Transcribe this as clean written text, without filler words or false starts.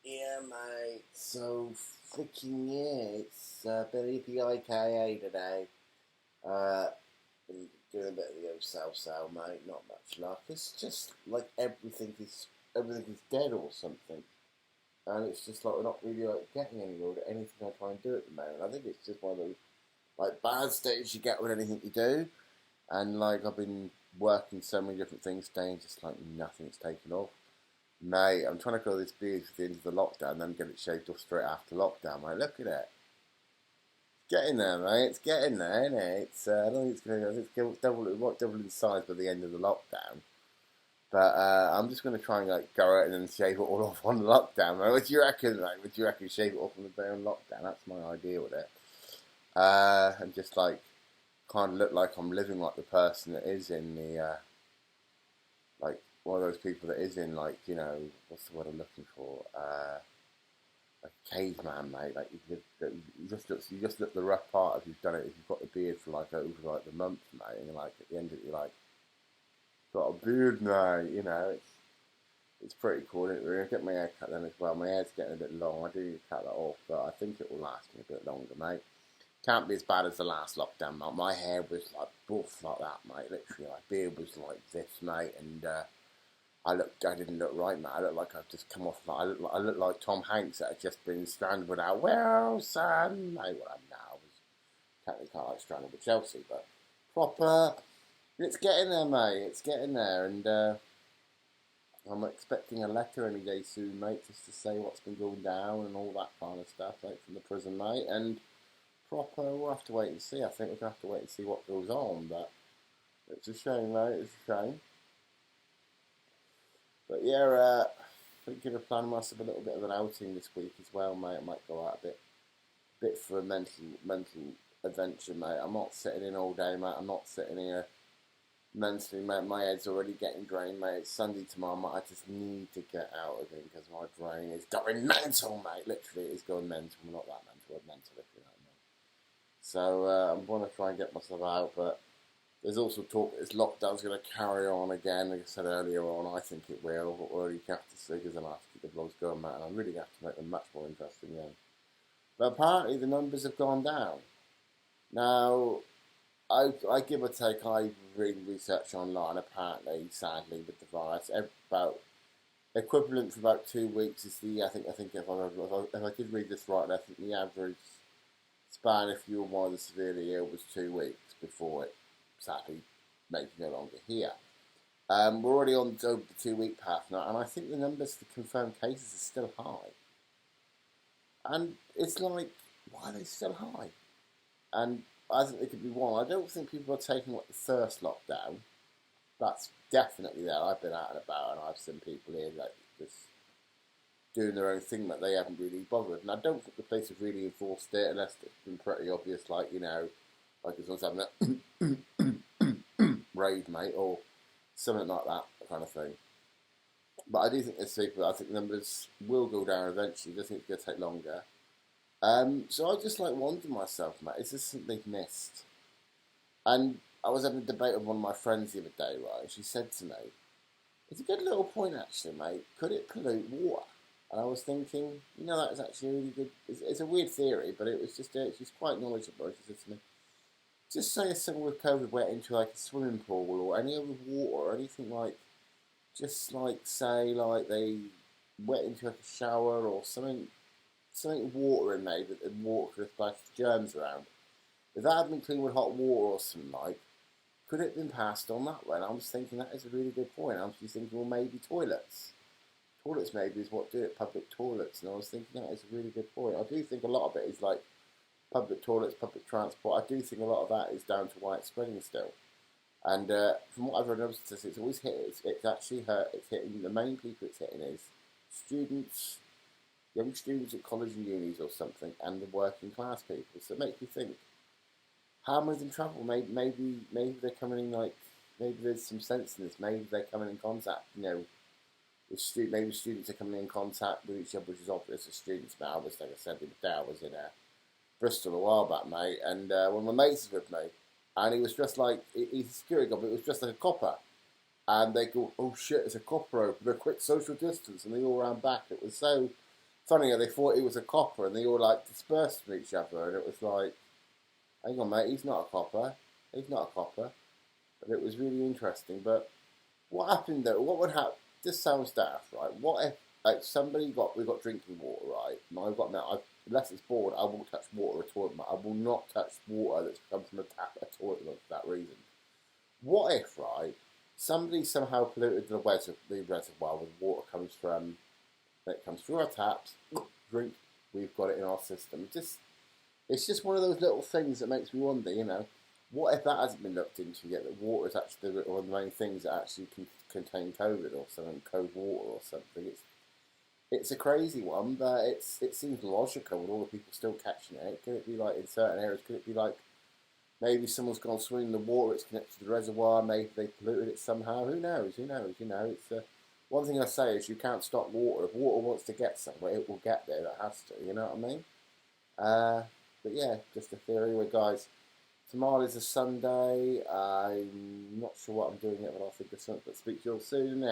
Yeah, mate. So freaking yeah, it's been EPIKA today. Uh, been doing a bit of the old south, mate. Not much luck. It's just like everything is dead or something, and it's just like we're not really like getting anywhere with anything I try and do at the moment. I think it's just one of those like bad states you get with anything you do, and like I've been working so many different things today, and just like nothing's taken off. Mate, I'm trying to grow this beard to the end of the lockdown, then get it shaved off straight after lockdown, mate. Look at it. It's getting there, mate. It's getting there, isn't it? I don't think it's going to, I think it's double in size by the end of the lockdown. But I'm just going to try and like grow it and then shave it all off on lockdown, mate. What do you reckon, mate? Would you reckon shave it off on the day on lockdown? That's my idea with it. And just like kind of look like I'm living like the person that is in the like one of those people that is in like what's the word I'm looking for a caveman, mate. Like you just look the rough part if you've done it, if you've got the beard for like over like the month, mate, and you're like at the end of it you're like got a beard now, it's pretty cool. Isn't it? We're gonna get my hair cut then as well. My hair's getting a bit long. I do need to cut that off, but I think it will last me a bit longer, mate. Can't be as bad as the last lockdown, mate. My hair was like buff like that, mate. Literally, my beard was like this, mate, and I didn't look right, mate. I looked like I'd just come off. I looked like Tom Hanks that had just been stranded without Wilson. Mate, what I'm now was technically kind of like stranded with Chelsea, but proper. It's getting there, mate. It's getting there, and I'm expecting a letter any day soon, mate, just to say what's been going down and all that kind of stuff, mate, from the prison, mate. And proper, we'll have to wait and see. I think we're gonna have to wait and see what goes on, but it's a shame, mate. It's a shame. But yeah, thinking of planning myself a little bit of an outing this week as well, mate. I might go out a bit for a mental adventure, mate. I'm not sitting in all day, mate. I'm not sitting here mentally, mate. My head's already getting drained, mate. It's Sunday tomorrow, mate. I just need to get out again because my brain is going mental, mate. Literally, it's going mental. Well, not that mental, but mental, if you know what I mean. So I'm going to try and get myself out, but there's also talk that this lockdown's going to carry on again. Like I said earlier on, I think it will. But we'll really have to see because I'm going to have to keep the vlogs going, mate. And I really have to make them much more interesting again. But apparently the numbers have gone down. Now, I give or take, I read research online. Apparently, sadly, with the virus, about equivalent for about 2 weeks is the. I think if I did read this right, I think the average span if you were one of the severely ill was 2 weeks before it sadly made you no longer here. We're already on over the 2 week path now, and I think the numbers for confirmed cases are still high. And it's like, why are they still high? And I think they could be one. I don't think people are taking like the first lockdown. That's definitely there. I've been out and about, and I've seen people here like just doing their own thing that they haven't really bothered. And I don't think the place has really enforced it unless it's been pretty obvious, like like it's always having that rave, mate, or something like that kind of thing. But I do think there's people. I think the numbers will go down eventually. I think it's going to take longer. So I just like wonder myself, mate, is this something they've missed? And I was having a debate with one of my friends the other day, right? She said to me, "It's a good little point, actually, mate. Could it pollute water?" And I was thinking, that is actually a really good. It's a weird theory, but it was just she's quite knowledgeable. She said to me, "Just say if someone with COVID went into like a swimming pool or any other water or anything like, just like say like they went into like a shower or something water in maybe that the water could have splashed germs around. If that had been cleaned with hot water or something like, could it have been passed on that way?" And I was thinking that is a really good point. I was just thinking, well, maybe toilets. Toilets maybe is what do it, public toilets. And I was thinking that is a really good point. I do think a lot of it is like public toilets, public transport. I do think a lot of that is down to why it's spreading still. And from what I've read of statistics, it's always it's actually hurt. It's hitting the main people it's hitting is students, young students at college and unis or something, and the working class people. So it makes me think, how many of them travel? Maybe they're coming in like, maybe there's some sense in this. Maybe they're coming in contact, with maybe students are coming in contact with each other, which is obvious as students now. But like I said, the day I was in Bristol a while back, mate, and one of my mates was with me, and he was just like, he's a security guard, but it was just like a copper. And they go, "Oh shit, it's a copper open, a quick social distance," and they all ran back. It was so funny how they thought he was a copper, and they all like dispersed from each other, and it was like, hang on, mate, he's not a copper. He's not a copper. But it was really interesting. But what happened though? What would happen? This sounds daft, right? What if like we got drinking water, right? And I've got now. Unless it's bored, I won't touch water at all. I will not touch water that's come from a tap at all for that reason. What if, right? Somebody somehow polluted the reservoir with water comes from that comes through our taps. Drink. We've got it in our system. It's just one of those little things that makes me wonder, what if that hasn't been looked into yet? That water is actually one of the main things that actually contain COVID or something, cold water or something. It's a crazy one, but it seems logical with all the people still catching it. Could it be like in certain areas? Could it be like maybe someone's gone swimming in the water? It's connected to the reservoir. Maybe they polluted it somehow. Who knows? Who knows? It's one thing I say is you can't stop water. If water wants to get somewhere, it will get there. It has to. You know what I mean? But yeah, just a theory. Anyway, guys, tomorrow is a Sunday. I'm not sure what I'm doing yet, but I'll think of something. But speak to you all soon.